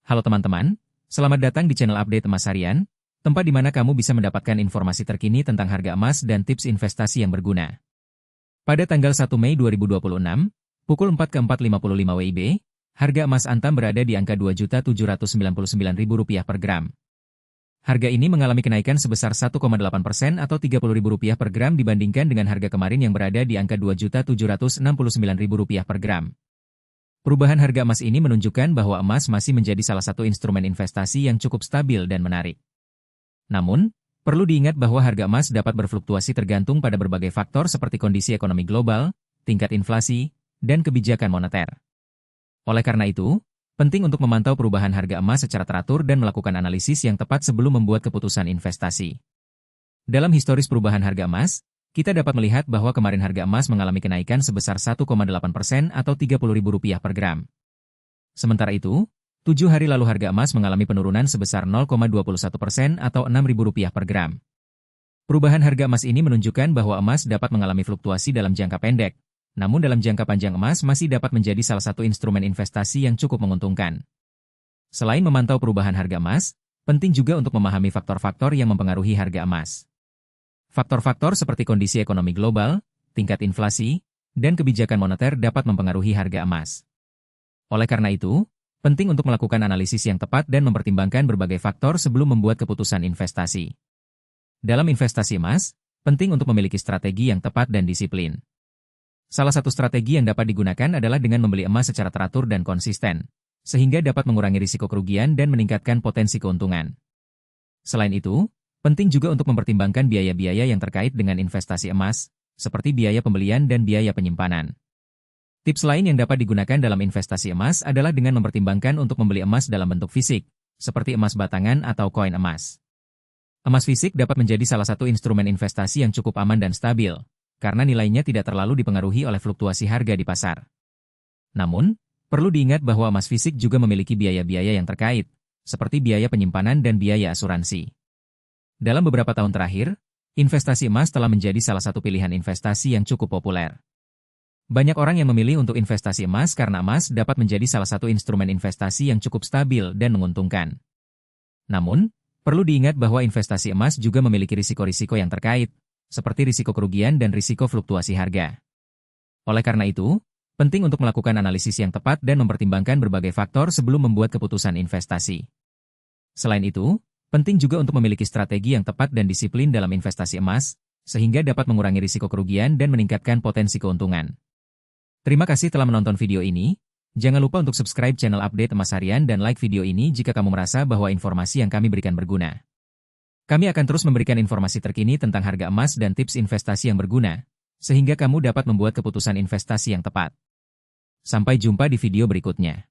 Halo teman-teman, selamat datang di channel Update Emas Harian, tempat di mana kamu bisa mendapatkan informasi terkini tentang harga emas dan tips investasi yang berguna. Pada tanggal 1 Mei 2026, pukul 4.55 WIB, harga emas Antam berada di angka Rp2.799.000 per gram. Harga ini mengalami kenaikan sebesar 1,8% atau Rp30.000 per gram dibandingkan dengan harga kemarin yang berada di angka Rp2.769.000 per gram. Perubahan harga emas ini menunjukkan bahwa emas masih menjadi salah satu instrumen investasi yang cukup stabil dan menarik. Namun, perlu diingat bahwa harga emas dapat berfluktuasi tergantung pada berbagai faktor seperti kondisi ekonomi global, tingkat inflasi, dan kebijakan moneter. Oleh karena itu, penting untuk memantau perubahan harga emas secara teratur dan melakukan analisis yang tepat sebelum membuat keputusan investasi. Dalam historis perubahan harga emas, kita dapat melihat bahwa kemarin harga emas mengalami kenaikan sebesar 1,8% atau Rp30.000 per gram. Sementara itu, 7 hari lalu harga emas mengalami penurunan sebesar 0,21% atau Rp6.000 per gram. Perubahan harga emas ini menunjukkan bahwa emas dapat mengalami fluktuasi dalam jangka pendek, namun dalam jangka panjang emas masih dapat menjadi salah satu instrumen investasi yang cukup menguntungkan. Selain memantau perubahan harga emas, penting juga untuk memahami faktor-faktor yang mempengaruhi harga emas. Faktor-faktor seperti kondisi ekonomi global, tingkat inflasi, dan kebijakan moneter dapat mempengaruhi harga emas. Oleh karena itu, penting untuk melakukan analisis yang tepat dan mempertimbangkan berbagai faktor sebelum membuat keputusan investasi. Dalam investasi emas, penting untuk memiliki strategi yang tepat dan disiplin. Salah satu strategi yang dapat digunakan adalah dengan membeli emas secara teratur dan konsisten, sehingga dapat mengurangi risiko kerugian dan meningkatkan potensi keuntungan. Selain itu, penting juga untuk mempertimbangkan biaya-biaya yang terkait dengan investasi emas, seperti biaya pembelian dan biaya penyimpanan. Tips lain yang dapat digunakan dalam investasi emas adalah dengan mempertimbangkan untuk membeli emas dalam bentuk fisik, seperti emas batangan atau koin emas. Emas fisik dapat menjadi salah satu instrumen investasi yang cukup aman dan stabil, karena nilainya tidak terlalu dipengaruhi oleh fluktuasi harga di pasar. Namun, perlu diingat bahwa emas fisik juga memiliki biaya-biaya yang terkait, seperti biaya penyimpanan dan biaya asuransi. Dalam beberapa tahun terakhir, investasi emas telah menjadi salah satu pilihan investasi yang cukup populer. Banyak orang yang memilih untuk investasi emas karena emas dapat menjadi salah satu instrumen investasi yang cukup stabil dan menguntungkan. Namun, perlu diingat bahwa investasi emas juga memiliki risiko-risiko yang terkait, seperti risiko kerugian dan risiko fluktuasi harga. Oleh karena itu, penting untuk melakukan analisis yang tepat dan mempertimbangkan berbagai faktor sebelum membuat keputusan investasi. Selain itu, penting juga untuk memiliki strategi yang tepat dan disiplin dalam investasi emas, sehingga dapat mengurangi risiko kerugian dan meningkatkan potensi keuntungan. Terima kasih telah menonton video ini. Jangan lupa untuk subscribe channel Update Emas Harian dan like video ini jika kamu merasa bahwa informasi yang kami berikan berguna. Kami akan terus memberikan informasi terkini tentang harga emas dan tips investasi yang berguna, sehingga kamu dapat membuat keputusan investasi yang tepat. Sampai jumpa di video berikutnya.